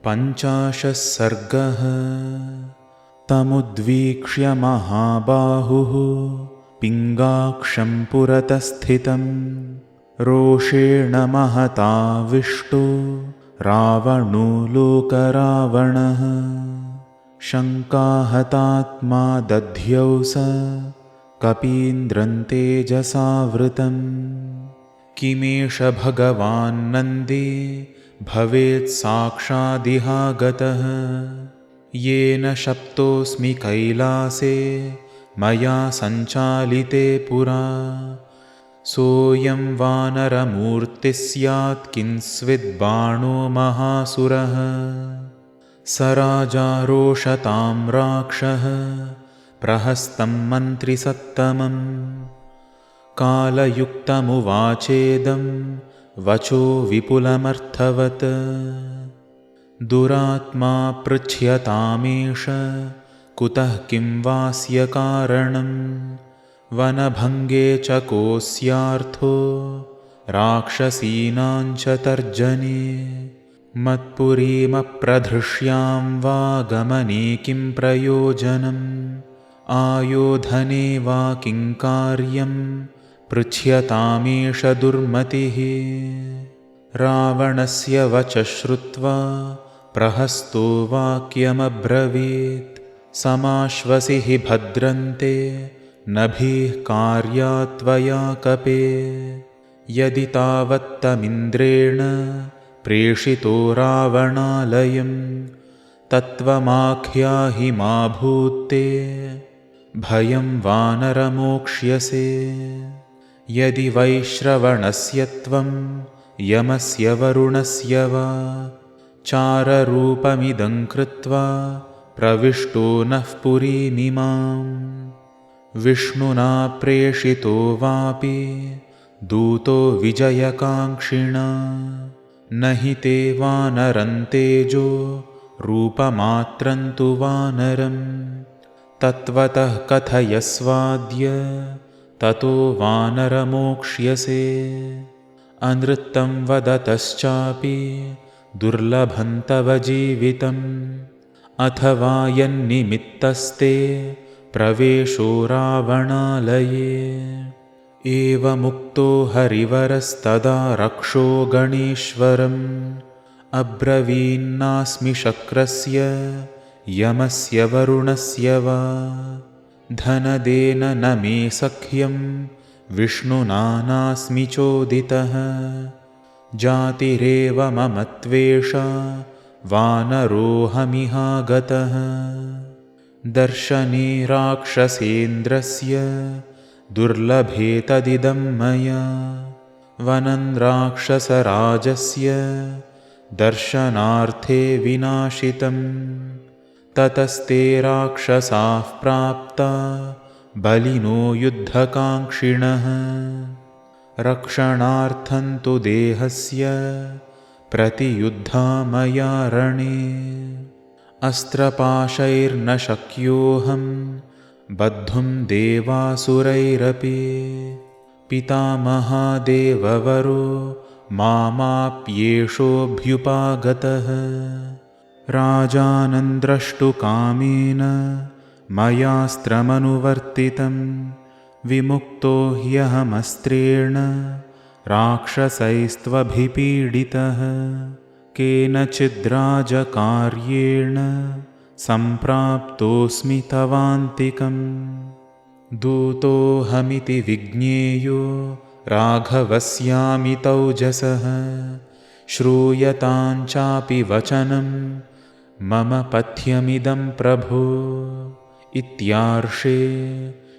पञ्चाशः सर्गः। तमुद्वीक्ष्य महाबाहुः पिङ्गाक्षं पुरतस्थितं रोषेण महताविष्टो रावणो लोकरावणः। शङ्काहतात्मा दध्यौ स कपीन्द्रं तेजसावृतम्। किमेष भगवान् नन्दे भवेत् साक्षादिहागतः। येन शप्तोऽस्मि कैलासे मया सञ्चालिते पुरा। सोऽयं वानरमूर्तिः स्यात् किंस्विद्बाणो महासुरः। स राजा रोषतां राक्षः प्रहस्तं मन्त्रिसत्तमम्। कालयुक्तमुवाचेदं वचो विपुलमर्थवत्। दुरात्मा पृच्छ्यतामेष कुतः किं वास्य कारणं। वनभङ्गे च कोऽस्यार्थो राक्षसीनां च तर्जने। मत्पुरीमप्रधृष्यां वा गमने किं प्रयोजनम्। आयोधने वा किं कार्यं पृच्छ्यतामेष दुर्मतिः। रावणस्य वचः श्रुत्वा प्रहस्तो वाक्यमब्रवीत्। समाश्वसि हि भद्रन्ते नभिः कार्यात् त्वया कपे। यदि तावत्तमिन्द्रेण प्रेषितो रावणालयं तत्त्वमाख्याहि मा भूत्ते भयं वानरमोक्ष्यसे। यदि वैश्रवणस्य त्वं यमस्य वरुणस्य वा चाररूपमिदं कृत्वा प्रविष्टो नः पुरीमिमाम्। विष्णुना प्रेषितो वापि दूतो विजयकाङ्क्षिणा। न हि ते वानरं तेजो रूपमात्रं तु वानरम्। तत्त्वतः कथयस्वाद्य ततो वानरमोक्ष्यसे। अनृतं वदतश्चापि दुर्लभं तव जीवितम्। अथवा यन्निमित्तस्ते प्रवेशो रावणालये। एवमुक्तो हरिवरस्तदा रक्षो गणेश्वरम्। अब्रवीन्नास्मि शक्रस्य यमस्य वरुणस्य वा। धनदेन न मे सख्यं विष्णुना नास्मि चोदितः। जातिरेव मम त्वेषा वानरोऽहमिहागतः। दर्शने राक्षसेन्द्रस्य दुर्लभे तदिदं मया। वनं राक्षसराजस्य दर्शनार्थे विनाशितम्। ततस्ते राक्षसाः प्राप्ता बलिनो युद्धकाङ्क्षिणः। रक्षणार्थं तु देहस्य प्रतियुद्धामया रणे। अस्त्रपाशैर्न शक्योऽहं बद्धुं देवासुरैरपि। पितामहादेववरो मामाप्येषोऽभ्युपागतः। राजानं द्रष्टुकामेन मयास्त्रमनुवर्तितं। विमुक्तो ह्यहमस्त्रेण राक्षसैस्त्वभिपीडितः। केनचिद्राजकार्येण सम्प्राप्तोऽस्मि तवान्तिकम्। दूतोऽहमिति विज्ञेयो राघवस्यामि तौजसः। श्रूयतां चापि वचनं मम पथ्यमिदं प्रभो। इत्यार्षे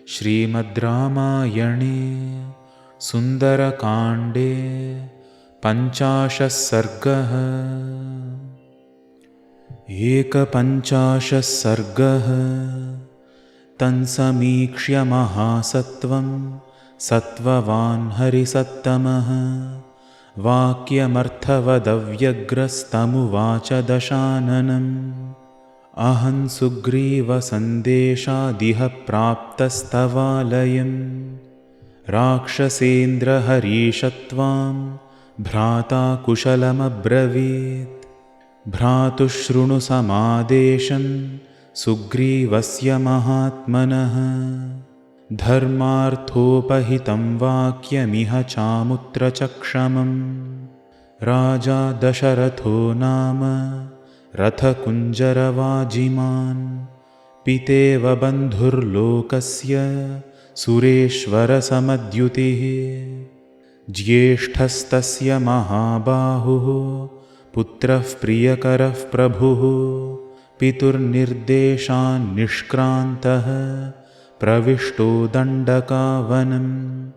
श्रीमद् रामायणे सुन्दरकाण्डे 50 सर्गः। 51 सर्गः। तन्समीक्ष्य महासत्त्वं सत्त्ववान् हरिसत्तमः। वाक्यमर्थवदव्यग्रस्तमुवाच दशाननम्। अहं सुग्रीवसन्देशादिह प्राप्तस्तवालयम्। राक्षसेन्द्रहरीशत्वां भ्राता कुशलमब्रवीत्। भ्रातुशृणु समादेशं सुग्रीवस्य महात्मनः। धर्मार्थोपहितं वाक्यमिह चामुत्र चक्षमम्। राजा दशरथो नाम रथकुञ्जरवाजिमान्। पितेव बन्धुर्लोकस्य सुरेश्वरसमद्युतिः। ज्येष्ठस्तस्य महाबाहुः पुत्रः प्रियकरः प्रभुः। पितुर्निर्देशान्निष्क्रान्तः प्रविष्टो दण्डकावनम्।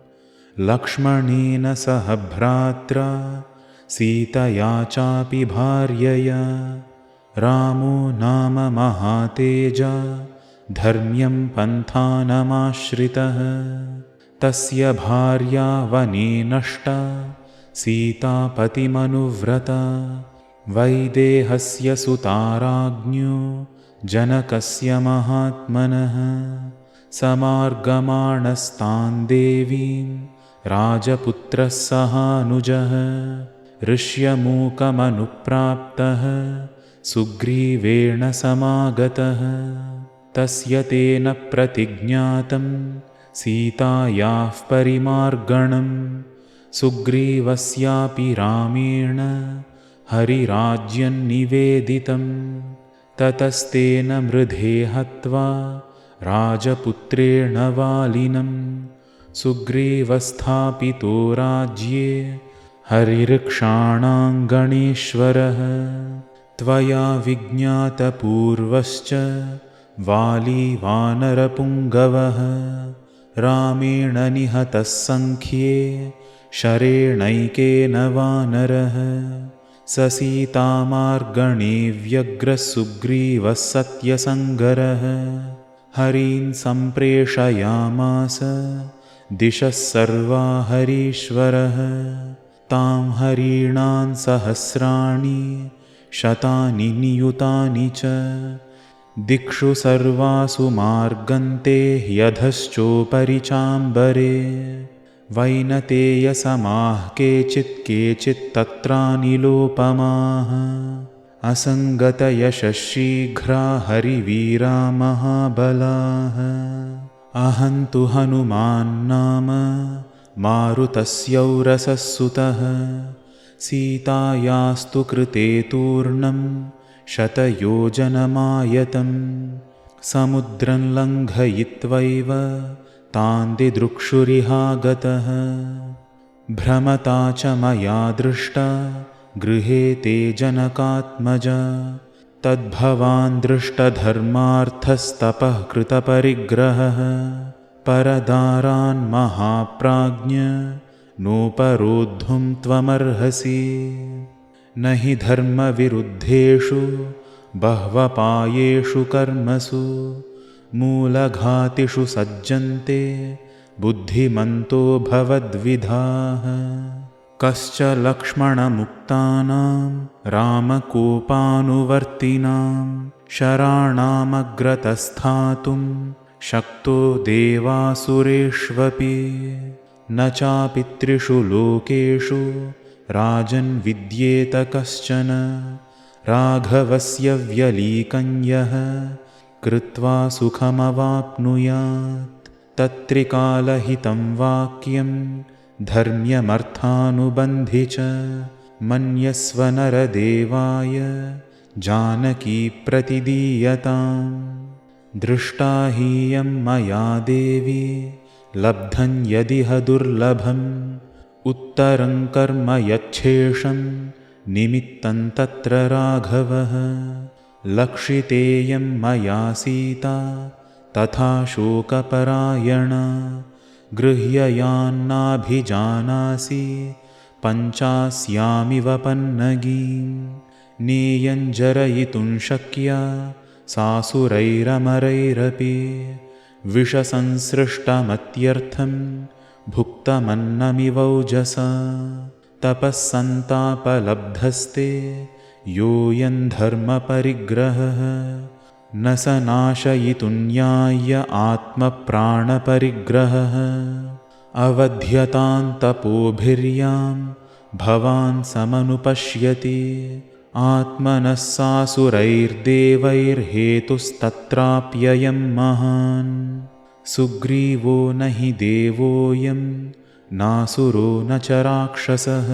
लक्ष्मणेन सह भ्रात्रा सीतया चापि भार्यया। रामो नाम महातेजा धर्म्यं पन्थानमाश्रितः। तस्य भार्या वने नष्टा सीतापतिमनुव्रता। वैदेहस्य सुता राज्ञो जनकस्य महात्मनः। समार्गमाणस्तान् देवीं राजपुत्रः सहानुजः। ऋष्यमूकमनुप्राप्तः सुग्रीवेण समागतः। तस्य तेन प्रतिज्ञातं सीतायाः परिमार्गणम्। सुग्रीवस्यापि रामेण हरिराज्यं निवेदितं। ततस्तेन मृधे हत्वा राजपुत्रेण वालिनं। सुग्रीवस्थापितो राज्ये हरिऋक्षाणां त्वया विज्ञातपूर्वश्च वाली वानरपुङ्गवः। रामेण निहतः सङ्ख्ये शरेणैकेन वानरः। स सीतामार्गणे व्यग्रः सुग्रीवः सत्यसङ्गरः। हरीन् सम्प्रेषयामास दिशः सर्वा हरीश्वरः। तां हरीणां सहस्राणि शतानि नियुतानि च। दिक्षु सर्वासु मार्गन्ते ह्यधश्चोपरि चाम्बरे। वैनतेयसमाः केचित् तत्रानिलोपमाः। असङ्गतयशशीघ्रा हरिवीरा महाबलाः। अहं तु हनुमान् नाम मारुतस्यौरसः सुतः। सीतायास्तु कृते तूर्णं शतयोजनमायतम्। समुद्रं लङ्घयित्वैव तान् दिदृक्षुरिहागतः। भ्रमता च मया दृष्टा गृहे ते जनकात्मजा। तद्भवान् दृष्टधर्मार्थस्तपः कृतपरिग्रहः। परदारान् महाप्राज्ञ नोपरोद्धुं त्वमर्हसि। न हि धर्मविरुद्धेषु बह्वपायेषु कर्मसु। मूलघातिषु सज्जन्ते बुद्धिमन्तो भवद्विधाः। कश्च लक्ष्मणमुक्तानां रामकोपानुवर्तिनां शराणामग्रतस्थातुं शक्तो देवासुरेष्वपि। न चापि त्रिषु लोकेषु राजन् विद्येत कश्चन। राघवस्य व्यलीकं यः कृत्वा सुखमवाप्नुयात्। तत्त्रिकालहितं वाक्यं धर्म्यमर्थानुबन्धि च। मन्यस्व नरदेवाय जानकी प्रतिदीयताम्। दृष्टा हीयं मया देवी लब्धं यदिह दुर्लभम्। उत्तरं कर्म यच्छेषं निमित्तं तत्र राघवः। लक्षितेयं मया सीता तथा शोकपरायणा। गृह्ययान्नाभिजानासि पञ्चास्यामिव पन्नगीं। नेयं जरयितुं शक्या सासुरैरमरैरपि। विषसंसृष्टमत्यर्थं भुक्तमन्नमिवौजसा। तपःसन्तापलब्धस्ते योऽयं धर्मपरिग्रहः। न स नाशयितुन्याय्य आत्मप्राणपरिग्रहः। अवध्यतां तपोभिर्यां भवान् समनुपश्यति। आत्मनः सासुरैर्देवैर्हेतुस्तत्राप्ययं महान् सुग्रीवो न हि देवोऽयं नासुरो न च राक्षसः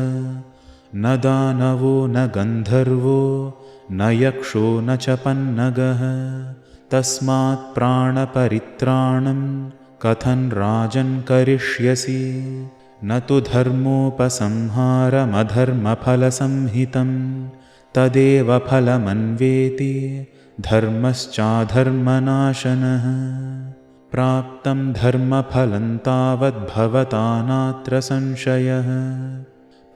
न दानवो न गन्धर्वो न यक्षो न च पन्नगः तस्मात् प्राणपरित्राणं कथं राजन् करिष्यसि न तु धर्मोपसंहारमधर्मफलसंहितं तदेव फलमन्वेति धर्मश्चाधर्मनाशनः प्राप्तं धर्मफलं तावद्भवता नात्र संशयः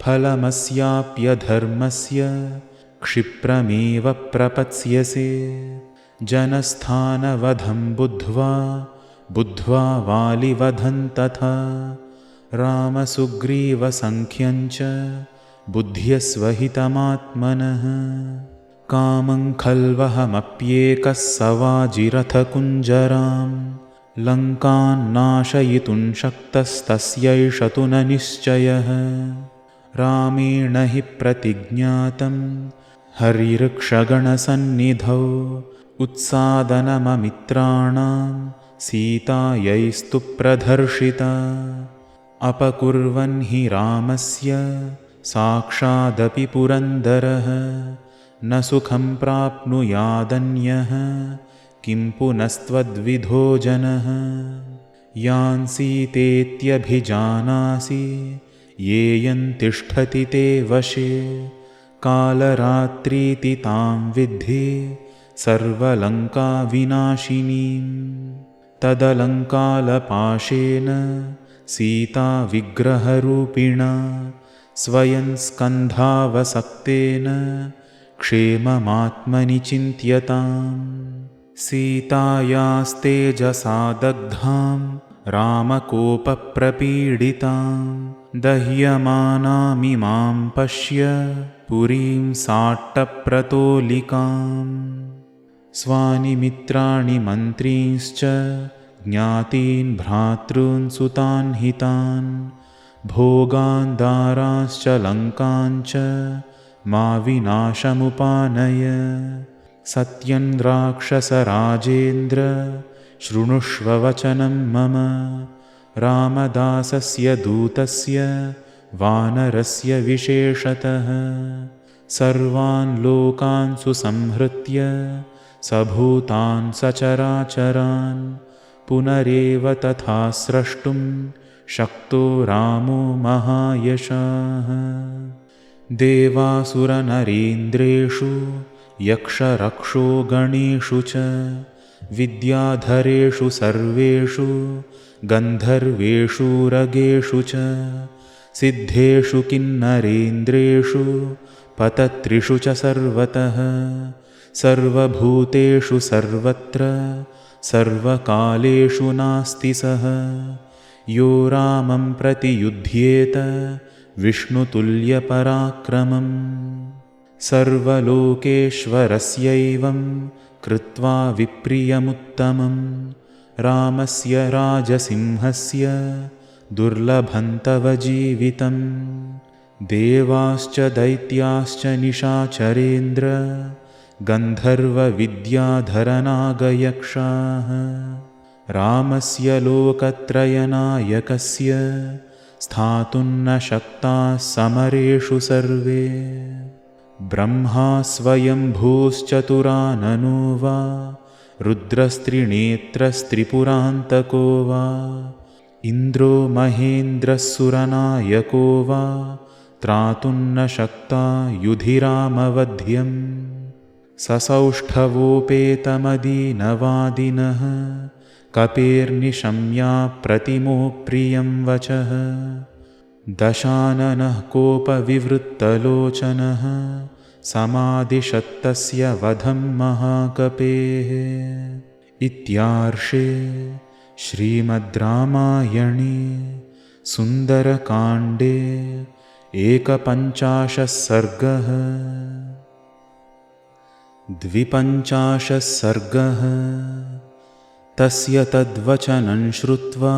फलमस्याप्यधर्मस्य क्षिप्रमेव प्रपत्स्यसे जनस्थानवधं बुद्ध्वा वालिवधं तथा रामसुग्रीवसंख्यञ्च बुद्ध्यस्वहितमात्मनः कामं खल्वहमप्येकः सवाजिरथकुञ्जरां लङ्कान्नाशयितुं शक्तस्तस्यैष तु न निश्चयः रामेण हि प्रतिज्ञातं हरिऋक्षगणसन्निधौ उत्सादनममित्राणां सीतायैस्तु प्रदर्शिता अपकुर्वन् हि रामस्य साक्षादपि पुरन्दरः न सुखं प्राप्नुयादन्यः किं पुनस्त्वद्विधो जनः यान्सीतेत्यभिजानासि येयं तिष्ठति ते वशे कालरात्रीति तां विद्धि सर्वलङ्काविनाशिनीम् तदलङ्कालपाशेन सीता विग्रहरूपिणा स्वयं स्कन्धावसक्तेन क्षेममात्मनि चिन्त्यताम् सीतायास्तेजसा दग्धां रामकोपप्रपीडितां दह्यमानामिमां पश्य पुरीं साट्टप्रतोलिकाम् स्वानि मित्राणि मन्त्रींश्च ज्ञातीन् भ्रातॄन् सुतान् हितान् भोगान् दारांश्च लङ्काञ्च मा विनाशमुपानय सत्यं राक्षसराजेन्द्र शृणुष्व वचनं मम रामदासस्य दूतस्य वानरस्य विशेषतः सर्वान् लोकान् सुसंहृत्य सभूतान् सचराचरान् पुनरेव तथा स्रष्टुं शक्तो रामो महायशाः देवासुरनरेन्द्रेषु यक्षरक्षो गणेषु च विद्याधरेषु सर्वेषु गन्धर्वेषु रगेषु च सिद्धेषु किन्नरेन्द्रेषु पतत्रिषु च सर्वतः सर्वभूतेषु सर्वत्र सर्वकालेषु नास्ति सः यो रामं प्रतियुध्येत विष्णुतुल्यपराक्रमम् सर्वलोकेश्वरस्यैवं कृत्वा विप्रियमुत्तमं रामस्य राजसिंहस्य दुर्लभं तव जीवितं देवाश्च दैत्याश्च निशाचरेन्द्र गन्धर्वविद्याधरनागयक्षाः रामस्य लोकत्रयनायकस्य स्थातुं न शक्ताः समरेषु सर्वे ब्रह्मा स्वयंभूश्चतुराननो वा रुद्रस्त्रिनेत्रस्त्रिपुरान्तको वा इन्द्रो महेन्द्रस्सुरनायको वा त्रातुं न शक्ता युधिरामवध्यम् ससौष्ठवोपेतमदीनवादिनः कपेर्निशम्या प्रतिमो प्रियं वचः दशाननः कोपविवृत्तलोचनः समादिशत्तस्य वधं महाकपेः इत्यार्षे श्रीमद् रामायणे सुन्दरकाण्डे 51 सर्गः 52 सर्गः तस्य तद्वचनं श्रुत्वा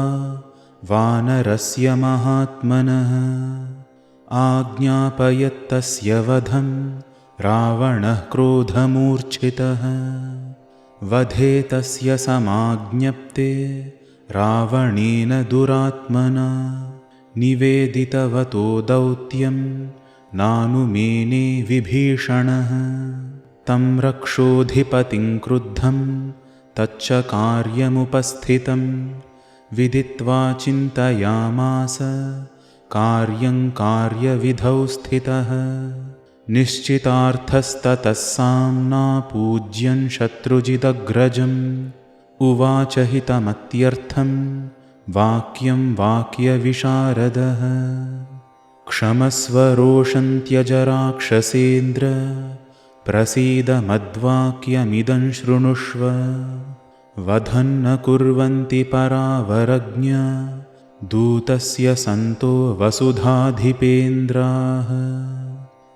वानरस्य महात्मनः आज्ञापयत्तस्य वधं रावणः क्रोधमूर्छितः। वधे तस्य समाज्ञप्ते रावणेन दुरात्मना। निवेदितवतो दौत्यं नानुमेने विभीषणः। तं रक्षोऽधिपतिं क्रुद्धं तच्च कार्यमुपस्थितं। विदित्वा चिन्तयामास कार्यं कार्यविधौ स्थितः। निश्चितार्थस्ततः साम्ना पूज्यन् शत्रुजिदग्रजम्। उवाच हितमत्यर्थं वाक्यं वाक्यविशारदः। क्षमस्व रोषं त्यज राक्षसेन्द्र। प्रसीद मद्वाक्यमिदं शृणुष्व। वधं न कुर्वन्ति परावरज्ञा दूतस्य सन्तो वसुधाधिपेन्द्राः।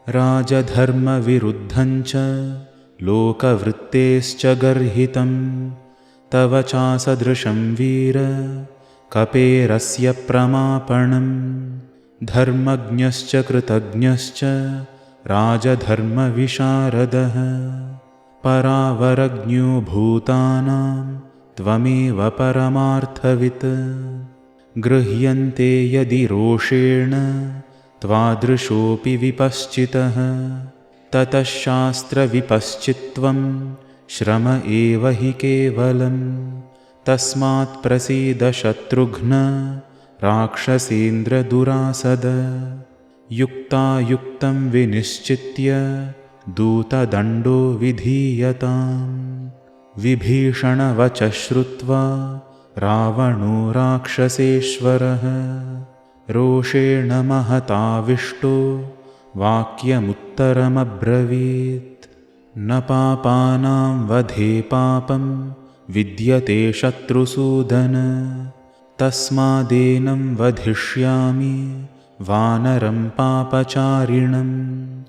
राजधर्मविरुद्धं च लोकवृत्तेश्च गर्हितं। तव चासदृशं वीर कपेरस्य प्रमापणम्। धर्मज्ञश्च कृतज्ञश्च राजधर्मविशारदः। परावरज्ञो भूतानां त्वमेव परमार्थवित्। गृह्यन्ते यदि रोषेण त्वादृशोऽपि विपश्चितः। ततः शास्त्रविपश्चित्त्वं श्रम एव हि केवलम्। तस्मात् प्रसीद शत्रुघ्न राक्षसेन्द्र दुरासद। युक्तायुक्तं विनिश्चित्य दूतदण्डो विधीयताम्। विभीषणवचः श्रुत्वा रावणो राक्षसेश्वरः। रोषेण महताविष्टो वाक्यमुत्तरमब्रवीत्। न पापानां वधे पापं विद्यते शत्रुसूदन। तस्मादेनं वधिष्यामि वानरं पापचारिणम्।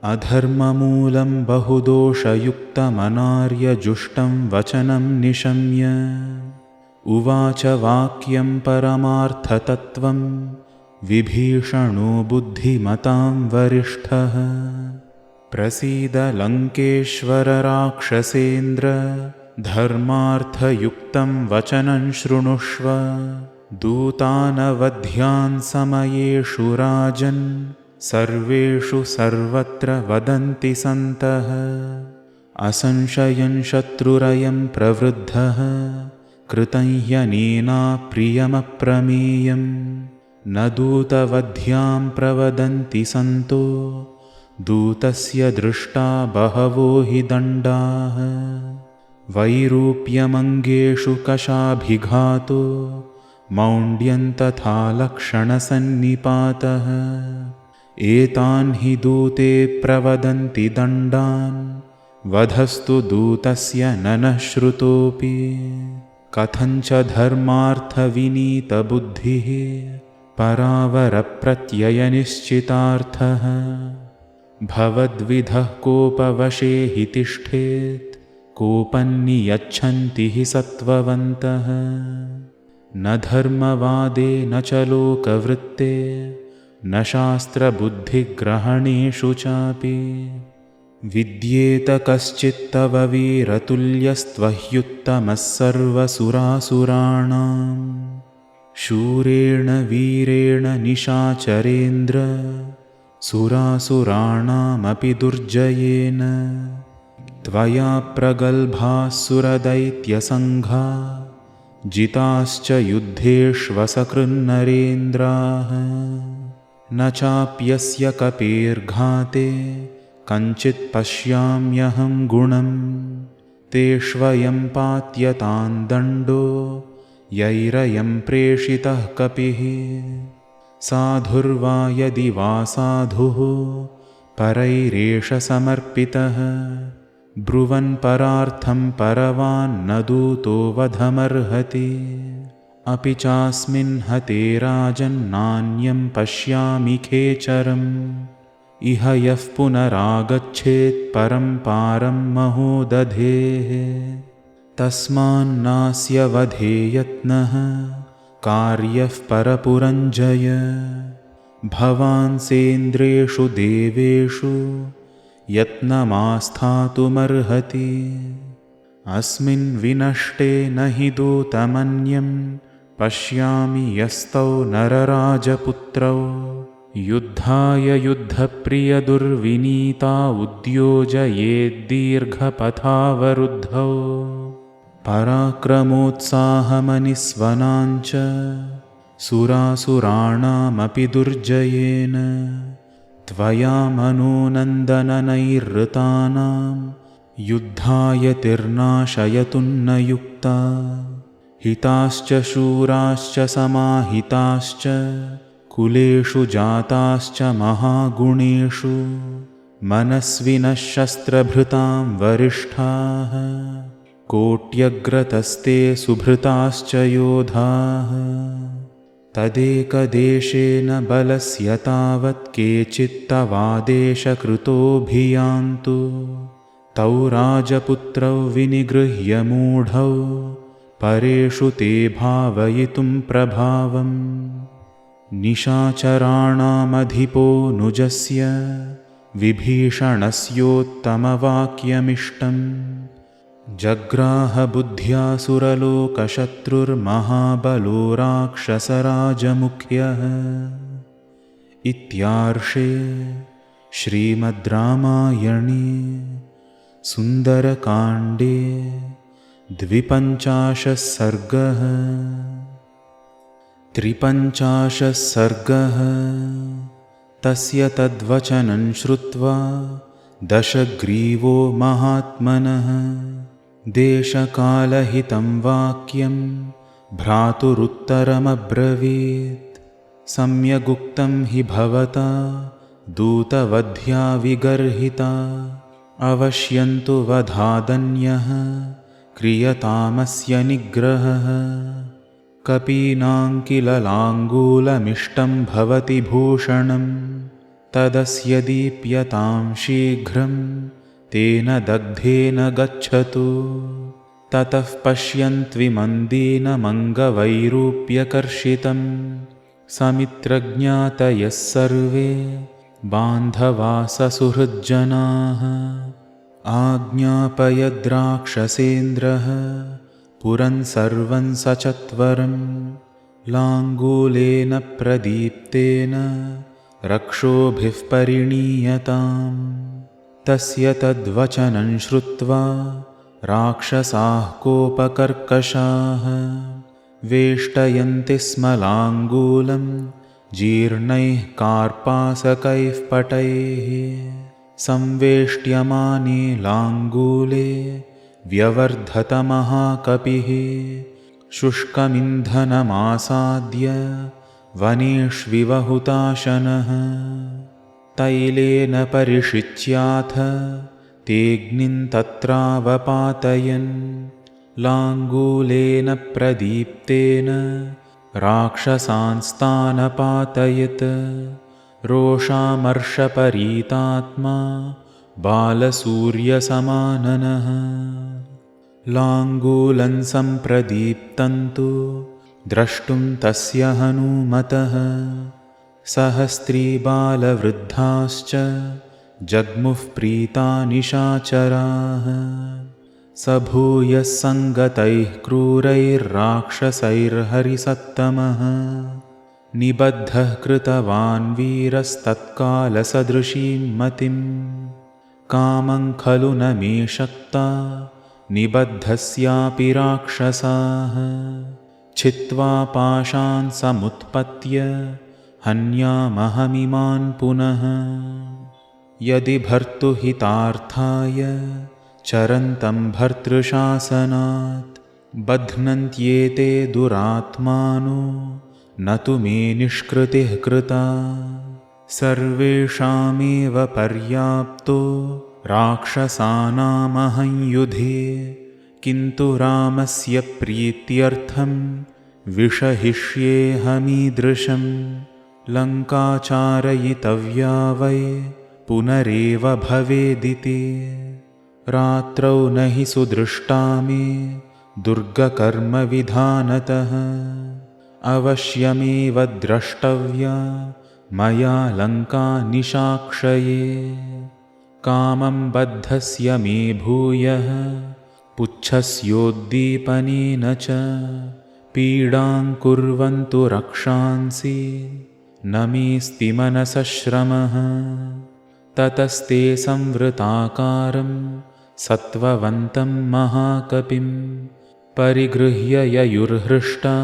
अधर्ममूलं बहुदोषयुक्तमनार्यजुष्टं वचनं निशम्य। उवाच वाक्यं परमार्थतत्त्वं विभीषणो बुद्धिमतां वरिष्ठः। प्रसीद लङ्केश्वर राक्षसेन्द्र धर्मार्थयुक्तं वचनं शृणुष्व। दूतानवध्यान् समयेषु राजन् सर्वेषु सर्वत्र वदन्ति सन्तः। असंशयं शत्रुरयं प्रवृद्धः कृतं ह्यनेनाप्रियमप्रमेयम्। न दूतवध्यां प्रवदन्ति सन्तो दूतस्य दृष्टा बहवो हि दण्डाः। वैरूप्यमङ्गेषु कशाभिघातो मौण्ड्यं तथा लक्षणसन्निपातः। एतान् हि दूते प्रवदन्ति दण्डान् वधस्तु दूतस्य न नः श्रुतोऽपि। कथञ्च धर्मार्थविनीतबुद्धिः परावरप्रत्ययनिश्चितार्थः। भवद्विधः कोपवशे हि तिष्ठेत् कोपन्नियच्छन्ति हि सत्त्ववन्तः। न धर्मवादे न च लोकवृत्ते न शास्त्रबुद्धिग्रहणेषु चापि। विद्येत कश्चित्तव वीरतुल्यस्त्वह्युत्तमः सर्वसुरासुराणाम्। शूरेण वीरेण निशाचरेन्द्र सुरासुराणामपि दुर्जयेन। त्वया प्रगल्भाः सुरदैत्यसङ्घा जिताश्च युद्धेष्वसकृन्नरेन्द्राः। न चाप्यस्य कपेर्घाते कञ्चित् पश्याम्यहं गुणम्। तेष्वयं पात्यतां दण्डो यैरयं प्रेषितः कपिः। साधुर्वा यदि वा साधुः परैरेष समर्पितः। ब्रुवन् परार्थं परवान्न दूतो वधमर्हति। अपि चास्मिन् हते राजन्नान्यं पश्यामि खेचरम्। इह यः पुनरागच्छेत् परं पारं महोदधेः। तस्मान्नास्य वधे यत्नः कार्यः परपुरञ्जय। भवान् सेन्द्रेषु देवेषु यत्नमास्थातुमर्हति। अस्मिन् विनष्टे न हि दूतमन्यं पश्यामि यस्तौ नरराजपुत्रौ युद्धाय युद्धप्रियदुर्विनीता उद्योजयेद्दीर्घपथावरुद्धौ पराक्रमोत्साहमनिस्वनाञ्च सुरासुराणामपि दुर्जयेन त्वया मनोनन्दननैरृतानां युद्धाय तिर्नाशयतुन्न युक्ता हिताश्च शूराश्च समाहिताश्च कुलेषु जाताश्च महागुणेषु मनस्विनः शस्त्रभृतां वरिष्ठाः कोट्यग्रतस्ते सुभृताश्च योधाः तदेकदेशेन बलस्य तावत् केचित्तवादेशकृतोऽभियान्तु तौ राजपुत्रौ विनिगृह्य मूढौ परेषु ते भावयितुं प्रभावम् निशाचराणामधिपो नुजस्य विभीषणस्योत्तमवाक्यमिष्टम् जग्राहबुद्ध्यासुरलोकशत्रुर्महाबलो राक्षसराजमुख्यः। इत्यार्षे श्रीमद् रामायणे सुन्दरकाण्डे 52 सर्गः। 53 सर्गः। तस्य तद्वचनं श्रुत्वा दशग्रीवो महात्मनः देशकालहितं वाक्यं भ्रातुरुत्तरमब्रवीत्। सम्यगुक्तं हि भवता दूतवध्या विगर्हिता अवश्यन्तु वधादन्यः क्रियतामस्य निग्रहः। कपीनां किल लाङ्गूलमिष्टं भवति भूषणं तदस्य दीप्यतां शीघ्रं तेन दग्धेन गच्छतु। ततः पश्यन्त्विमन्दीनमङ्गवैरूप्यकर्षितं समित्रज्ञातयः सर्वे बान्धवाः सुहृज्जनाः। आज्ञापयद्राक्षसेन्द्रः पुरं सर्वं सचत्वरं लाङ्गूलेन प्रदीप्तेन रक्षोभिः परिणीयताम्। तस्य तद्वचनं श्रुत्वा राक्षसाः कोपकर्कशाः वेष्टयन्ति स्म लाङ्गूलं जीर्णैः कार्पासकैः पटैः। संवेष्ट्यमाने लाङ्गूले व्यवर्धतमहाकपिः शुष्कमिन्धनमासाद्य वनेष्विव हुताशनः। तैलेन परिषिच्याथ तेऽग्निं तत्रावपातयन् लाङ्गूलेन प्रदीप्तेन राक्षसांस्तानपातयत्। रोषामर्षपरीतात्मा बालसूर्यसमाननः लाङ्गूलं सम्प्रदीप्तं तु द्रष्टुं तस्य हनूमतः सहस्रीबालवृद्धाश्च जग्मुः प्रीता निशाचराः। स भूयः सङ्गतैः क्रूरैर्राक्षसैर्हरिसत्तमः निबद्धः कृतवान् वीरस्तत्कालसदृशीं मतिं। कामं खलु न मे शक्ता निबद्धस्यापि राक्षसाः छित्त्वा पाशान् समुत्पत्य हन्यामहमिमान् पुनः। यदि भर्तुहितार्थाय चरन्तं भर्तृशासनात् बध्नन्त्येते दुरात्मानो न तु मे निष्कृतिः कृता। सर्वेषामेव पर्याप्तो राक्षसानामहं युधे किन्तु रामस्य प्रीत्यर्थं विषहिष्येऽहमीदृशम्। लङ्काचारयितव्या वै पुनरेव भवेदिति। रात्रौ न हि सुदृष्टा मे दुर्गकर्मविधानतः अवश्यमेव द्रष्टव्या मया लङ्का निशाक्षये। कामं बद्धस्य मे भूयः पुच्छस्योद्दीपनेन च पीडां कुर्वन्तु रक्षांसि न मेऽस्ति मनसः श्रमः। ततस्ते संवृताकारं सत्त्ववन्तं महाकपिं परिगृह्य ययुर्हृष्टा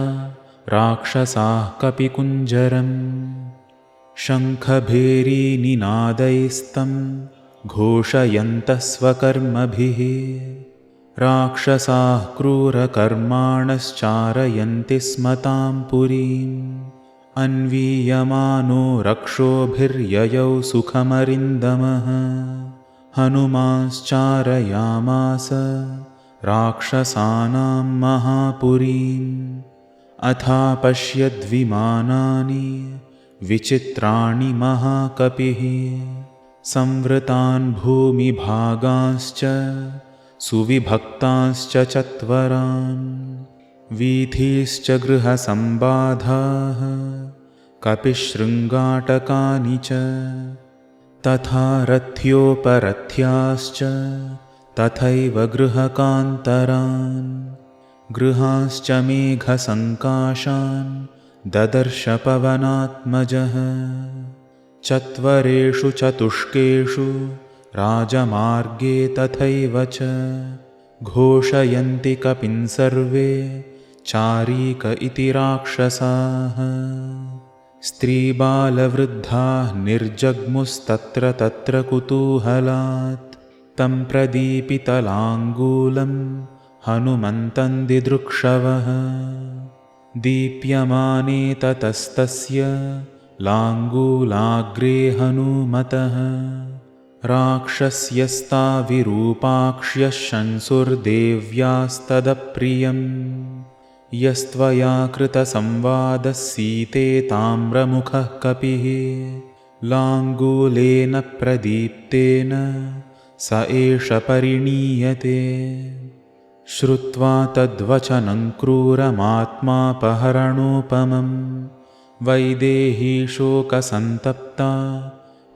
राक्षसाः कपिकुञ्जरम्। शङ्खभेरीनिनादैस्तं घोषयन्तः स्वकर्मभिः राक्षसाः क्रूरकर्माणश्चारयन्ति स्म तां पुरीम्। अन्वीयमानो रक्षोभिर्ययौ सुखमरिन्दमः हनुमांश्चारयामास राक्षसानां महापुरीम्। अथापश्यद्विमानानि विचित्राणि महाकपिः संवृतान् भूमिभागांश्च सुविभक्तांश्च चत्वरान्। वीथीश्च गृहसम्बाधाः कपिशृङ्गाटकानि च तथा रथ्योपरथ्याश्च तथैव गृहकान्तरान्। गृहांश्च मेघसङ्काशान् ददर्श पवनात्मजः चत्वरेषु चतुष्केषु राजमार्गे तथैव च घोषयन्ति कपिं सर्वे चारीक इति राक्षसाः। स्त्रीबालवृद्धाः निर्जग्मुस्तत्र तत्र कुतूहलात् तं प्रदीपितलाङ्गूलं हनुमन्तं दिदृक्षवः। दीप्यमाने ततस्तस्य लाङ्गूलाग्रे हनूमतः राक्षस्यस्ताविरूपाक्ष्यः शंसुर्देव्यास्तदप्रियम्। यस्त्वया कृतसंवादः सीते ताम्रमुखः कपिः लाङ्गूलेन प्रदीप्तेन स एष परिणीयते। श्रुत्वा तद्वचनं क्रूरमात्मापहरणोपमं वैदेही शोकसन्तप्ता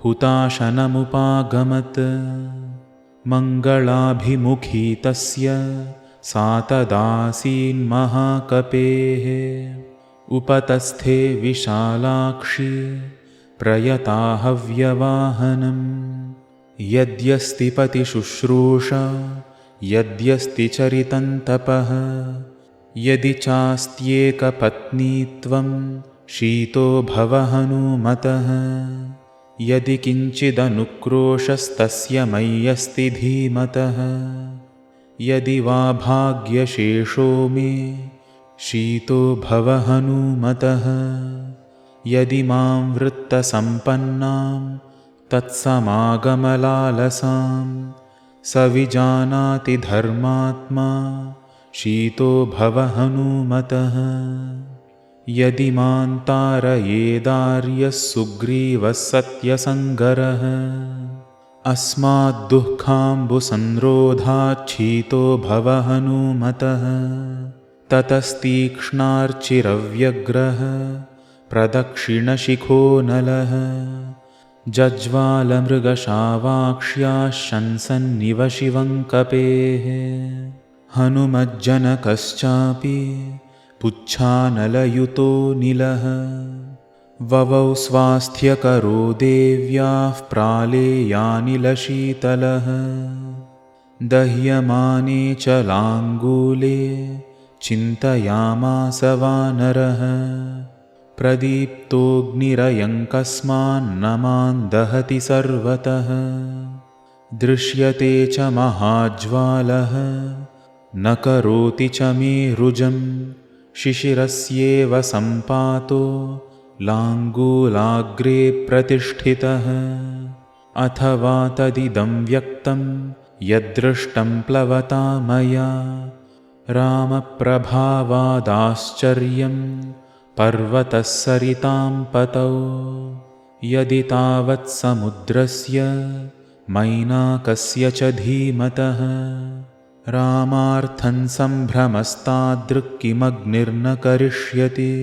हुताशनमुपागमत्। मङ्गलाभिमुखी तस्य सा तदासीन्महाकपेः उपतस्थे विशालाक्षी प्रयताहव्यवाहनम्। यद्यस्ति पतिशुश्रूषा यद्यस्ति चरितं तपः यदि चास्त्येकपत्नीत्वं शीतो भव हनूमतः। यदि किञ्चिदनुक्रोशस्तस्य मय्यस्ति धीमतः यदि वा भाग्यशेषो मे शीतो भव हनूमतः। यदि मां वृत्तसम्पन्नां तत्समागमलालसां स विजानाति धर्मात्मा शीतो भव हनूमतः। यदि मां तारयेदार्यः सुग्रीवः सत्यसङ्गरः अस्माद्दुःखाम्बुसंरोधाच्छीतो भव हनूमतः। ततस्तीक्ष्णार्चिरव्यग्रः प्रदक्षिणशिखो नलः जज्वालमृगशावाक्ष्याः शंसन्निव शिवं कपेः। हनुमज्जनकश्चापि पुच्छानलयुतो नीलः ववौ स्वास्थ्यकरो देव्याः प्रालेयानिलशीतलः। दह्यमाने च लाङ्गूले चिन्तयामास वानरः प्रदीप्तोऽग्निरयङ्कस्मान्न मां दहति सर्वतः। दृश्यते च महाज्वालः न करोति च मे रुजं शिशिरस्येव सम्पातो लाङ्गूलाग्रे प्रतिष्ठितः। अथवा तदिदं व्यक्तं यदृष्टं प्लवता मया रामप्रभावादाश्चर्यं पर्वतः सरितां पतौ। यदि तावत् समुद्रस्य मैनाकस्य च धीमतः रामार्थं सम्भ्रमस्तादृक्किमग्निर्न करिष्यति।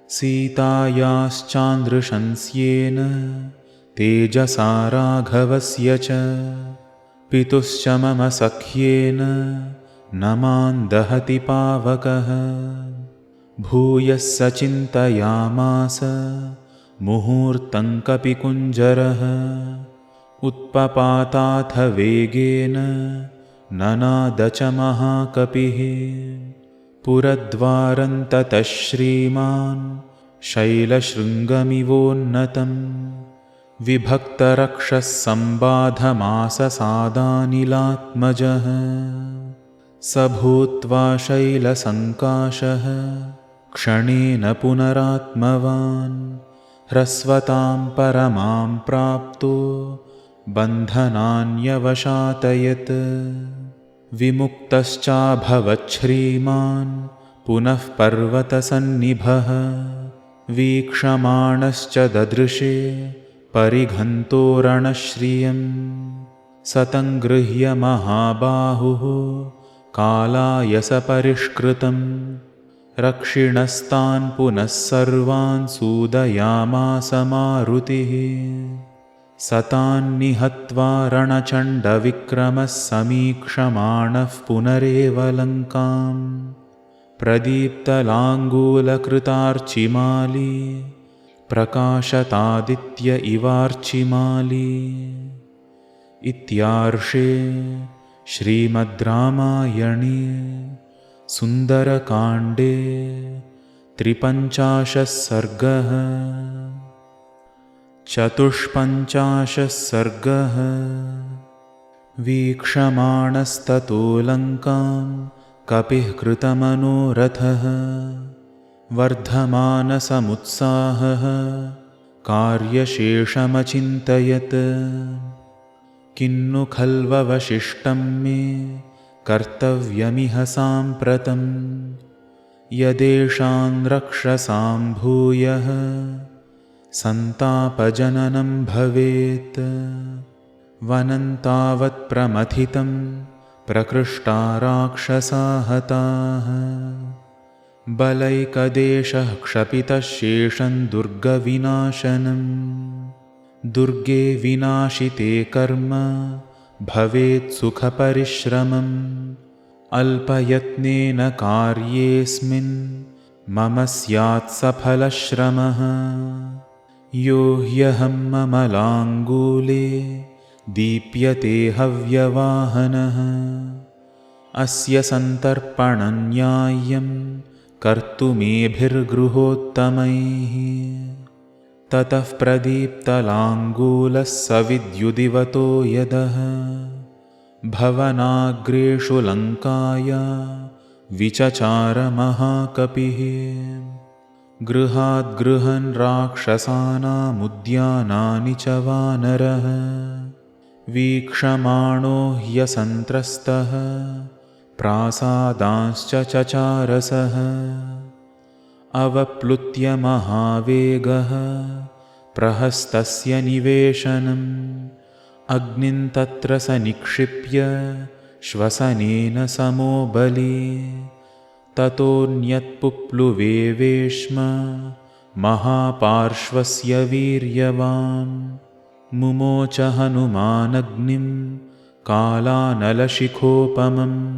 सीतायाश्चान्दृशंस्येन तेजसा राघवस्य च पितुश्च मम सख्येन न मां दहति पावकः। भूयः स चिन्तयामास मुहूर्तं कपिकुञ्जरः उत्पपाताथ वेगेन ननाद च महाकपिः। पुरद्वारं ततः श्रीमान् शैलशृङ्गमिवोन्नतं विभक्तरक्षः सम्बाधमाससादानिलात्मजः। स भूत्वा शैलसङ्काशः क्षणेन पुनरात्मवान् ह्रस्वतां परमां प्राप्तो बन्धनान्यवशातयत्। विमुक्तश्चाभवत् श्रीमान् पुनः पर्वतसन्निभः वीक्षमाणश्च ददृशे परिघन्तो रणश्रियं। सतं गृह्य महाबाहुः कालायसपरिष्कृतं रक्षिणस्तान् पुनः सर्वान् सूदयामास मारुतिः। सतान्निहत्वा रणचण्डविक्रमः समीक्षमाणः पुनरेव लङ्कां प्रदीप्तलाङ्गूलकृतार्चिमाली प्रकाशतादित्य इवार्चिमाली। इत्यार्षे श्रीमद् रामायणे सुन्दरकाण्डे 53 सर्गः। 54 सर्गः। वीक्षमाणस्ततो लङ्कां कपिः कृतमनोरथः वर्धमानसमुत्साहः कार्यशेषमचिन्तयत्। किन्नु खल्ववशिष्टं मे कर्तव्यमिह साम्प्रतं यदेषां रक्षसां भूयः सन्तापजननं भवेत्। वनं तावत् प्रमथितं प्रकृष्टा राक्षसा हताः बलैकदेशः क्षपितः शेषं दुर्गविनाशनं। दुर्गे विनाशिते कर्म भवेत् सुखपरिश्रमम् अल्पयत्नेन कार्येऽस्मिन् मम स्यात् सफलश्रमः। यो ह्यहं ममलाङ्गूले दीप्यते हव्यवाहनः अस्य सन्तर्पणं न्याय्यं कर्तुमेभिर्गृहोत्तमैः। ततः प्रदीप्तलाङ्गूलः सविद्युदिवतो यदः भवनाग्रेषु लङ्काया विचचार महाकपिः। गृहाद् गृहन् राक्षसानामुद्यानानि च वानरः वीक्षमाणो ह्यसन्त्रस्तः प्रासादांश्च चचारसः। अवप्लुत्य महावेगः प्रहस्तस्य निवेशनम् अग्निं तत्र स निक्षिप्य श्वसनेन समो बली। ततोऽन्यत्पुप्लुवेवेश्म महापार्श्वस्य वीर्यवान् मुमोच हनुमानग्निं कालानलशिखोपमम्।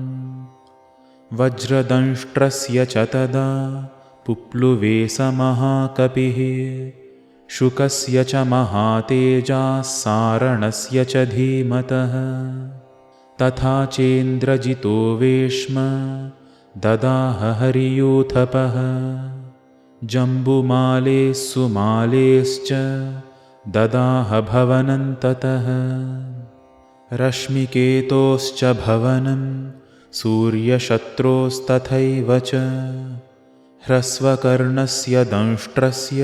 वज्रदंष्ट्रस्य च तदा पुप्लुवे स महाकपिः शुकस्य च महातेजाः सारणस्य च धीमतः। तथा चेन्द्रजितो वेश्म ददाह हरियूथपः जम्बुमाले सुमालेश्च ददाह भवनं ततः। रश्मिकेतोश्च भवनं सूर्यशत्रोस्तथैव च ह्रस्वकर्णस्य दंष्ट्रस्य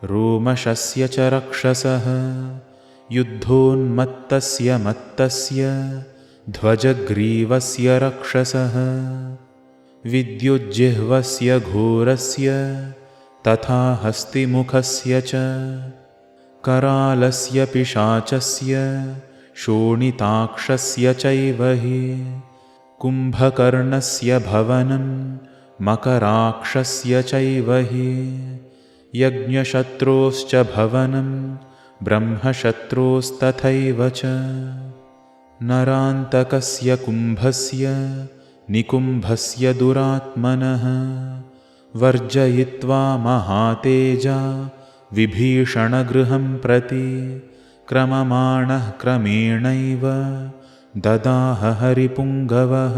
रोमशस्य च रक्षसः। युद्धोन्मत्तस्य मत्तस्य ध्वजग्रीवस्य रक्षसः। विद्युज्जिह्वस्य घोरस्य तथा हस्तिमुखस्य च करालस्य पिशाचस्य शोणिताक्षस्य चैव हि कुम्भकर्णस्य भवनं मकराक्षस्य चैव हि यज्ञशत्रोश्च भवनं ब्रह्मशत्रोस्तथैव च नरान्तकस्य कुम्भस्य निकुम्भस्य दुरात्मनः वर्जयित्वा महातेजा विभीषणगृहं प्रति क्रममाणः क्रमेणैव ददाह हरिपुङ्गवः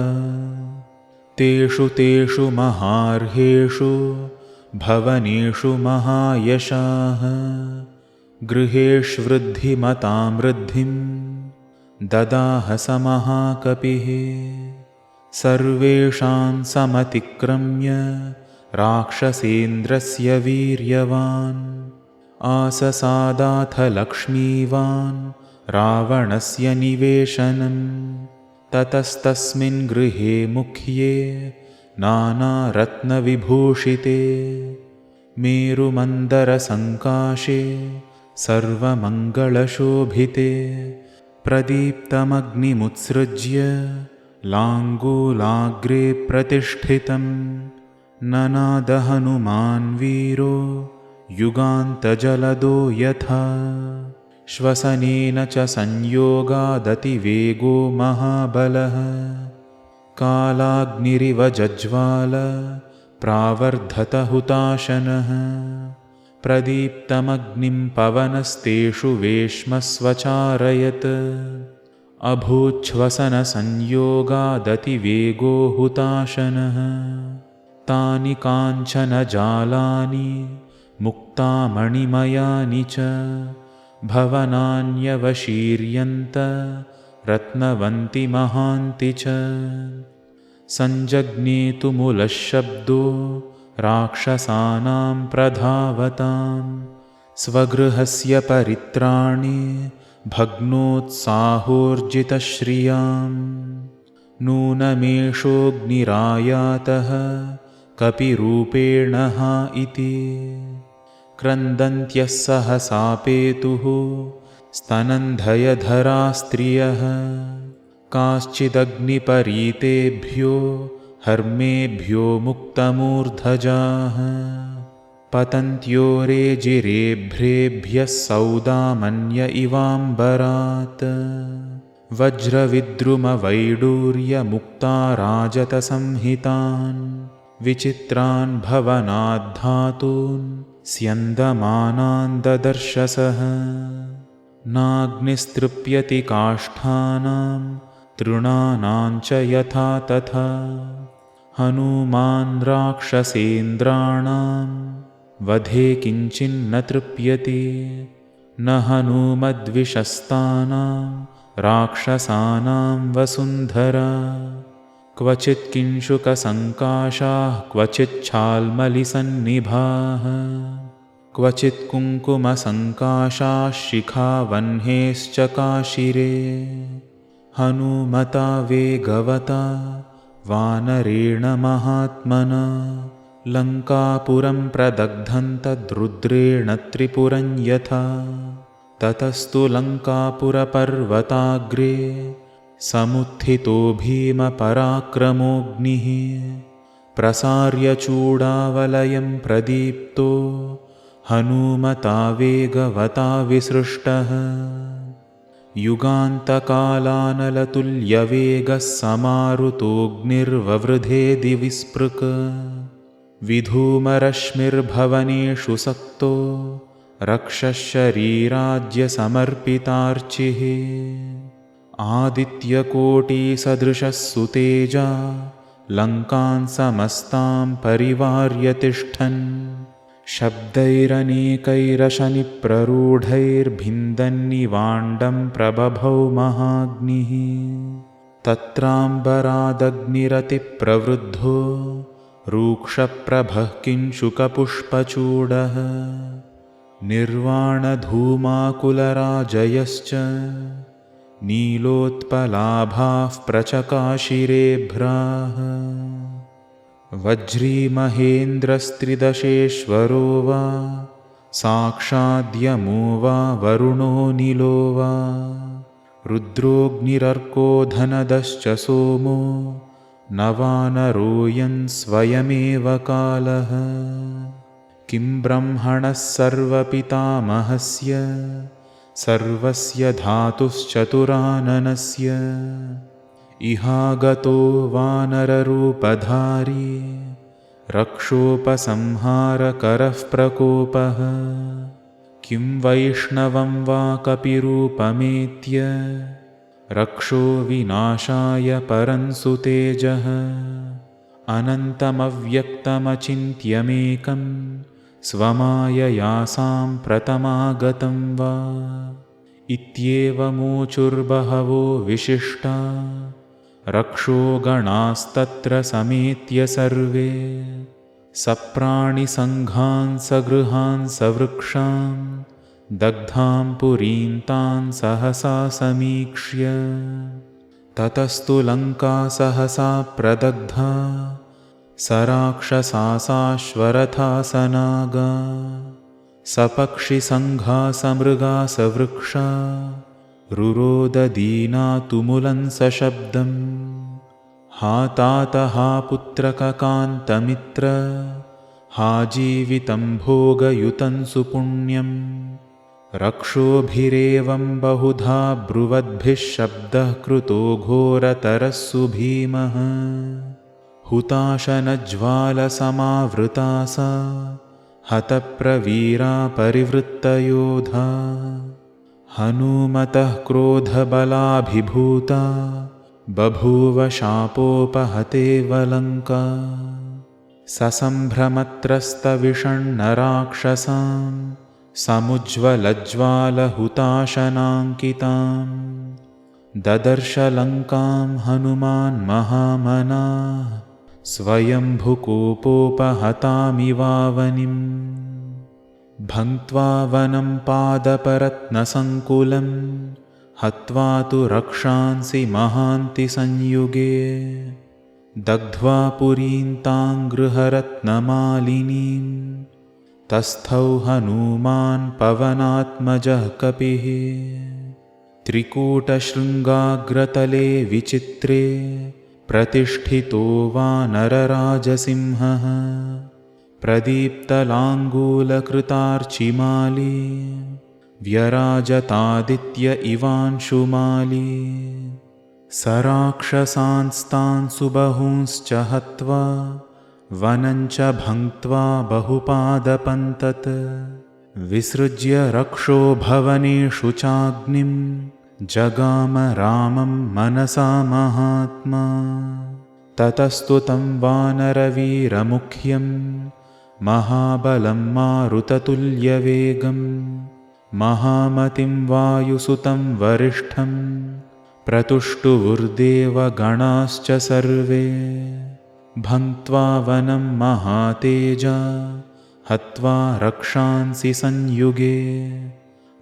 तेषु तेषु महार्हेषु भवनेषु महायशाः गृहेष्वृद्धिमतां वृद्धिं ददाह स महाकपिः सर्वेषां समतिक्रम्य राक्षसेन्द्रस्य वीर्यवान् आससादाथ लक्ष्मीवान् रावणस्य निवेशनम् ततस्तस्मिन् गृहे मुख्ये नानारत्नविभूषिते मेरुमन्दरसङ्काशे सर्वमङ्गलशोभिते प्रदीप्तमग्निमुत्सृज्य लाङ्गूलाग्रे प्रतिष्ठितं ननाद हनुमान् वीरो युगान्तजलदो यथा श्वसनेन च संयोगादतिवेगो महाबलः कालाग्निरिव जज्वाल प्रावर्धत हुताशनः प्रदीप्तमग्निं पवनस्तेषु वेश्मस्वचारयत् अभूच्छ्वसनसंयोगादतिवेगो हुताशनः तानि काञ्चन जालानि मुक्तामणिमयानि च भवनान्यवशीर्यन्त रत्नवन्ति महान्ति च सञ्जज्ञे तु मूलशब्दो राक्षसानां प्रधावतां स्वगृहस्य परित्राणे भग्नोत्साहोर्जितश्रियां नूनमेषोऽग्निरायातः कपिरूपेण हा इति क्रन्दन्त्यः सहसापेतुः स्तनन्धयधरा स्त्रियः काश्चिदग्निपरीतेभ्यो हर्मेभ्यो मुक्तमूर्धजाः पतन्त्यो रेजिरेभ्रेभ्यः सौदामन्य इवाम्बरात् वज्रविद्रुमवैडूर्यमुक्ता राजतसंहितान् विचित्रान् भवनाद्धातून् स्यन्दमानान् ददर्शसः नाग्निस्तृप्यति काष्ठानां तृणानां च यथा तथा हनूमान् राक्षसेन्द्राणां वधे किञ्चिन्न तृप्यति न हनूमद्विषस्तानां राक्षसानां वसुन्धरा क्वचित् किंशुकसङ्काशाः क्वचिच्छाल्मलिसन्निभाः क्वचित् कुङ्कुमसङ्काशाः शिखावह्नेश्च काशिरे हनुमता वेगवता वानरेण महात्मना लङ्कापुरं प्रदग्धन्तद्रुद्रेण त्रिपुरं यथा ततस्तु लङ्कापुरपर्वताग्रे समुत्थितो भीमपराक्रमोऽग्निः प्रसार्य चूडावलयं प्रदीप्तो हनूमता वेगवता विसृष्टः युगान्तकालानलतुल्यवेगः समारुतोऽग्निर्ववृधे दिविस्पृक् विधूमरश्मिर्भवनेषु सक्तो रक्षशरीराज्यसमर्पितार्चिः आदित्यकोटिसदृशः सुतेजा लङ्कां समस्तां परिवार्य तिष्ठन् शब्दैरनेकैरशनिप्ररूढैर्भिन्दन्निवाण्डं प्रबभौ महाग्निः तत्राम्बरादग्निरतिप्रवृद्धो रूक्षप्रभः किंशुकपुष्पचूडः निर्वाणधूमाकुलराजयश्च नीलोत्पलाभाः प्रचकाशिरेभ्राः वज्रीमहेन्द्रस्त्रिदशेश्वरो वा साक्षाद्यमो वा वरुणो नीलो वा रुद्रोऽग्निरर्को धनदश्च सोमो न वानरोऽयं स्वयमेव कालः किं ब्रह्मणः सर्वपितामहस्य सर्वस्य धातुश्चतुराननस्य इहागतो वानररूपधारी रक्षोपसंहारकरः प्रकोपः किं वैष्णवं वा कपिरूपमेत्य रक्षो विनाशाय परंसुतेजः अनन्तमव्यक्तमचिन्त्यमेकं स्वमायया साम्प्रतमागतं वा इत्येवमूचुर्बहवो विशिष्टा रक्षो गणास्तत्र समेत्य सर्वे सप्राणिसङ्घान् सगृहान् सवृक्षान् दग्धां पुरीं तान् सहसा समीक्ष्य ततस्तु लङ्का सहसा प्रदग्धा सराक्षसाश्वरथा सनागा सपक्षिसङ्घा समृगा सवृक्षा रुरोददीना तुमुलं सशब्दम् हा तात हा पुत्रककान्तमित्र हा जीवितं भोगयुतं सुपुण्यं रक्षोभिरेवं बहुधा ब्रुवद्भिः शब्दः कृतो घोरतरः सुभीमः हुताशनज्वालसमावृता सा हतप्रवीरा परिवृत्तयोधा हनूमतः क्रोधबलाभिभूता बभूव शापोपहतेव लङ्का ससम्भ्रमत्रस्तविषण्णराक्षसां समुज्ज्वलज्वालहुताशनाङ्कितां ददर्श लङ्कां हनुमान् महामनाः स्वयंभुकोपोपहतामिवावनिम् भङ्क्त्वा वनं पादपरत्नसङ्कुलं हत्वा तु रक्षांसि महान्ति संयुगे दग्ध्वा पुरीं तां गृहरत्नमालिनीं तस्थौ हनूमान् पवनात्मजः कपिः त्रिकूटशृङ्गाग्रतले विचित्रे प्रतिष्ठितो वानरराजसिंहः प्रदीप्तलाङ्गूलकृतार्चिमाली व्यराजतादित्य इवांशुमाली सराक्षसांस्तान् सुबहूंश्च हत्वा वनञ्च भङ्क्त्वा बहुपादपन्तत् विसृज्य रक्षो भवनेषु चाग्निं जगाम रामं मनसा महात्मा ततस्तु तं वानरवीरमुख्यं महाबलं मारुततुल्यवेगं महामतिं वायुसुतं वरिष्ठं प्रतुष्टुवुर्देवगणाश्च सर्वे भङ्क्त्वा वनं महातेजा हत्वा रक्षांसि संयुगे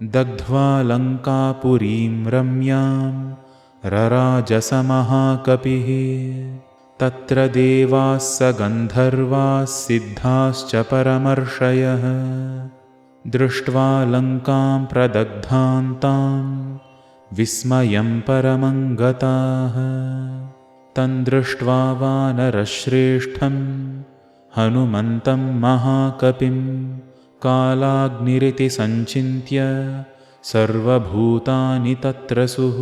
दग्ध्वा लङ्कापुरीं रम्यां रराजसमहाकपिः तत्र देवाः स गन्धर्वाः सिद्धाश्च परमर्षयः दृष्ट्वा लङ्कां प्रदग्धां तां विस्मयं परमं गताः तं दृष्ट्वा वानरश्रेष्ठं हनुमन्तं महाकपिं कालाग्निरिति सञ्चिन्त्य सर्वभूतानि तत्र सुः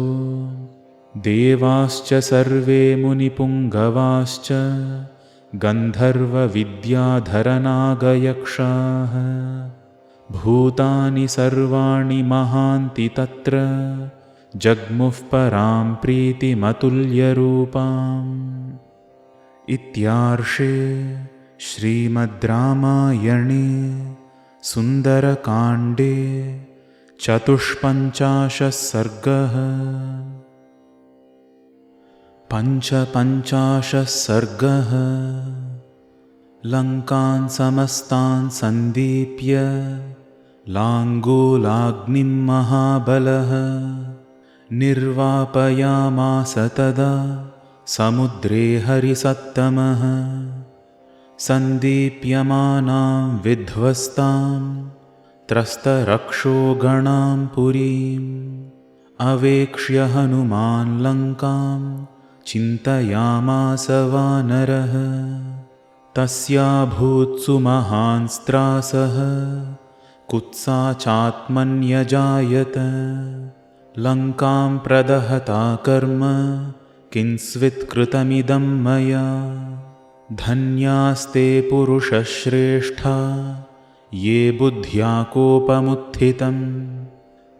देवाश्च सर्वे मुनिपुङ्गवाश्च गन्धर्वविद्याधरनागयक्षाः भूतानि सर्वाणि महान्ति तत्र जग्मुः परां प्रीतिमतुल्यरूपाम् इत्यार्षे श्रीमद् रामायणे सुन्दरकाण्डे 54 सर्गः 55 सर्गः लङ्कान् समस्तान् सन्दीप्य लाङ्गूलाग्निं महाबलः निर्वापयामास तदा समुद्रे हरिसत्तमः सन्दीप्यमानां विध्वस्तां त्रस्तरक्षोगणां पुरीम् अवेक्ष्य हनुमान् लङ्कां चिन्तयामास वानरः तस्याभूत्सु महान्स्त्रासः कुत्सा चात्मन्यजायत लङ्कां प्रदहता कर्म किंस्वित्कृतमिदं मया धन्यास्ते पुरुषश्रेष्ठा ये बुद्ध्या कोपमुत्थितं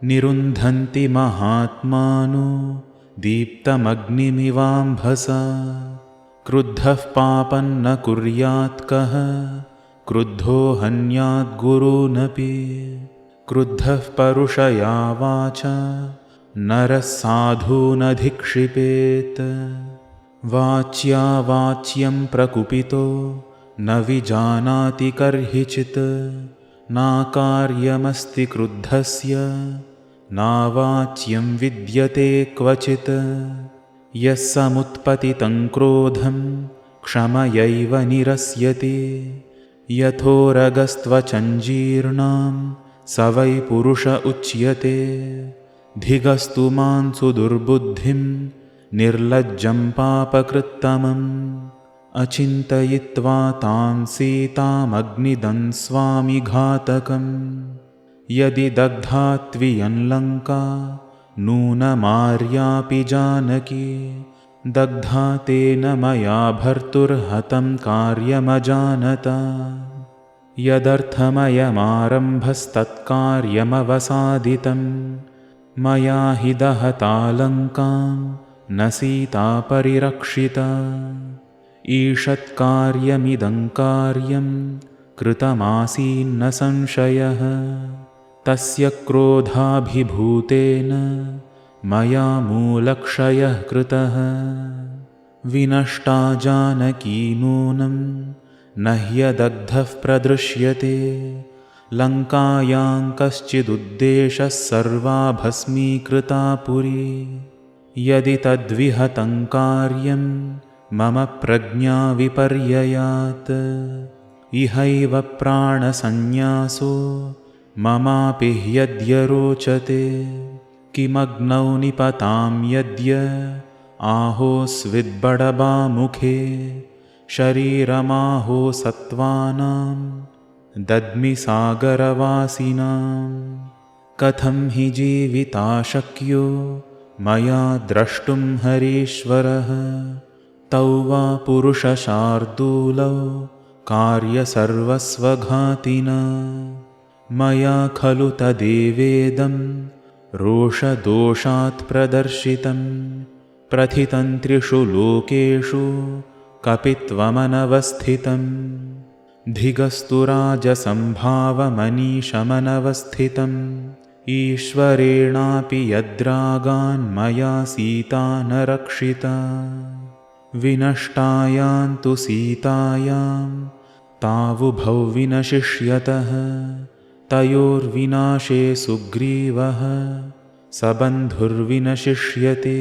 निरुन्धन्ति महात्मानो दीप्तमग्निमिवाम्भसा क्रुद्धः पापं न कुर्यात् कः क्रुद्धो हन्यात् गुरूनपि क्रुद्धः परुषया वाचा नरः साधूनधिक्षिपेत् वाच्या वाच्यं प्रकुपितो न विजानाति कर्हिचित् नाकार्यमस्ति क्रुद्धस्य नावाच्यं विद्यते क्वचित् यः समुत्पतितं क्रोधं क्षमयैव निरस्यति यथोरगस्त्वचञ्जीर्णां स वै पुरुष उच्यते धिगस्तु मांसु दुर्बुद्धिं निर्लज्जं पापकृत्तमम् अचिन्तयित्वा तां सीतामग्निदं घातकम् यदि दग्धा त्वियं लङ्का नूनमार्यापि जानकी दग्धा तेन मया भर्तुर्हतं कार्यमजानता यदर्थमयमारम्भस्तत्कार्यमवसादितं मया हि दहता लङ्कां न सीता परिरक्षिता ईषत्कार्यमिदं कार्यं कृतमासीन्न संशयः तस्य क्रोधाभिभूतेन मया मूलक्षयः कृतः विनष्टा जानकी नूनं न ह्यदग्धः प्रदृश्यते लङ्कायां कश्चिदुद्देशः सर्वा भस्मीकृता पुरी यदि तद्विहतं कार्यं मम प्रज्ञा विपर्ययात् इहैव प्राणसन्न्यासो ममापि ह्यद्य रोचते किमग्नौ निपतां यद्य आहोस्विद्बडबामुखे शरीरमाहो सत्त्वानां दद्मि सागरवासिनां कथं हि जीविता शक्यो मया द्रष्टुं हरीश्वरः तौ वा पुरुषशार्दूलौ कार्यसर्वस्वघातिना मया खलु तदेवेदं रोषदोषात् प्रदर्शितं प्रथितं त्रिषु लोकेषु कपित्वमनवस्थितं धिगस्तु राजसंभावमनीशमनवस्थितम् ईश्वरेणापि यद्रागान् मया सीता न रक्षिता विनष्टायां तु सीतायां तावुभौ विनशिष्यतः तयोर्विनाशे सुग्रीवः सबन्धुर्विनशिष्यते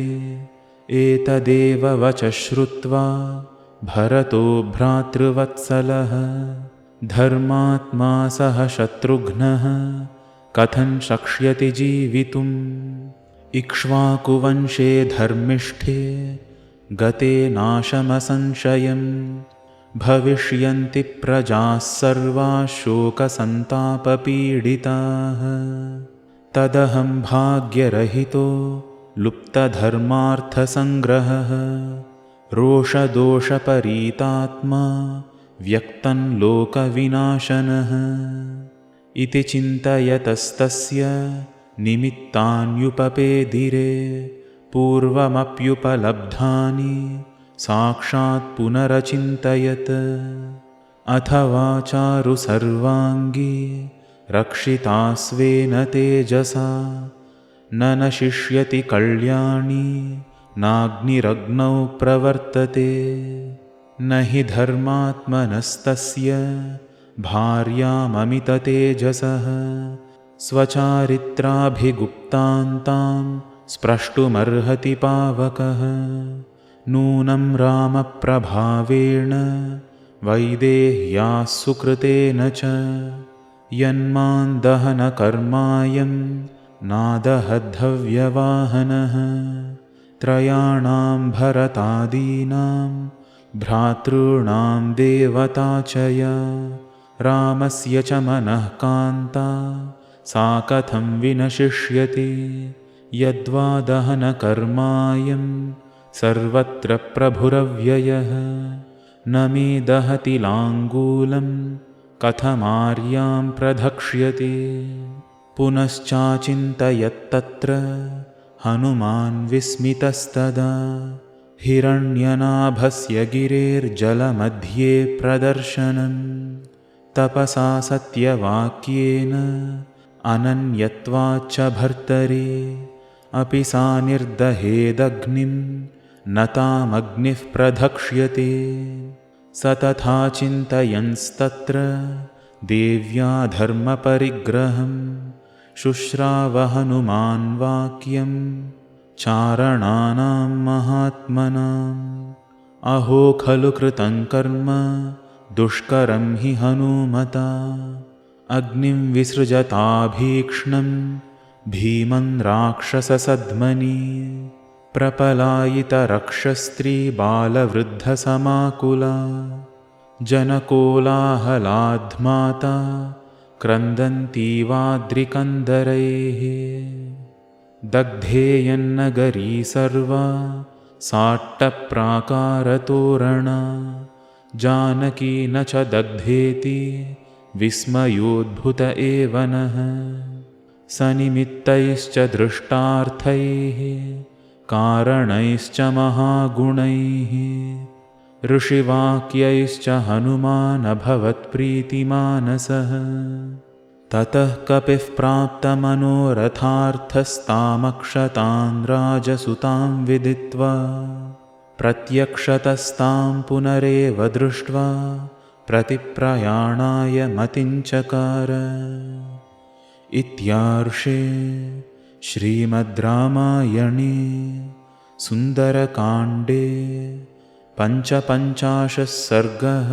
एतदेव वचः श्रुत्वा भरतो भ्रातृवत्सलः धर्मात्मा सह शत्रुघ्नः कथं शक्ष्यति जीवितुम् इक्ष्वाकुवंशे धर्मिष्ठे गते नाशमसंशयं भविष्यन्ति प्रजाः सर्वाः शोकसन्तापपीडिताः तदहं भाग्यरहितो लुप्तधर्मार्थसङ्ग्रहः रोषदोषपरीतात्मा व्यक्तं लोकविनाशनः इति चिन्तयतस्तस्य निमित्तान्युपपेदिरे पूर्वमप्युपलब्धानि साक्षात् पुनरचिन्तयत् अथवा चारु सर्वाङ्गी रक्षिता स्वेन तेजसा न नशिष्यति कल्याणी नाग्निरग्नौ प्रवर्तते न हि धर्मात्मनस्तस्य भार्याममिततेजसः स्वचारित्राभिगुप्तान्तां स्प्रष्टुमर्हति पावकः नूनं रामप्रभावेण वैदेह्याः सुकृतेन च यन्मां दहनकर्मायं नादहद्धव्यवाहनः त्रयाणां भरतादीनां भ्रातॄणां देवता च या रामस्य च मनः कान्ता सा कथं विनशिष्यति यद्वा दहनकर्मायं सर्वत्र प्रभुरव्ययः न मे दहति लाङ्गूलं कथमार्यां प्रधक्ष्यति पुनश्चाचिन्तयत्तत्र हनुमान् विस्मितस्तदा हिरण्यनाभस्य गिरेर्जलमध्ये प्रदर्शनं तपसा सत्यवाक्येन अनन्यत्वाच्च भर्तरे अपि सा निर्दहेदग्निं न तामग्निः प्रधक्ष्यते स तथा चिन्तयन्स्तत्र देव्या धर्मपरिग्रहं शुश्राव हनुमान् वाक्यं चारणानां महात्मनाम् अहो खलु कृतं कर्म दुष्करं हि हनूमता अग्निं विसृजताभीक्ष्णं भीमं राक्षससद्मनि प्रपलायितरक्षस्त्रीबालवृद्धसमाकुला जनकोलाहलाद्माता क्रन्दन्तीवाद्रिकन्दरैः दग्धेयन्नगरी सर्वा साट्टप्राकारतोरणा जानकी न च दग्धेति विस्मयोद्भुत एव नः सनिमित्तैश्च दृष्टार्थैः कारणैश्च महागुणैः ऋषिवाक्यैश्च हनुमानभवत्प्रीतिमानसः ततः कपिः प्राप्तमनोरथार्थस्तामक्षतां राजसुतां विदित्वा प्रत्यक्षतस्तां पुनरेव दृष्ट्वा प्रतिप्रयाणाय मतिञ्चकार। इत्यार्षे श्रीमद् रामायणे सुन्दरकाण्डे 55 सर्गः।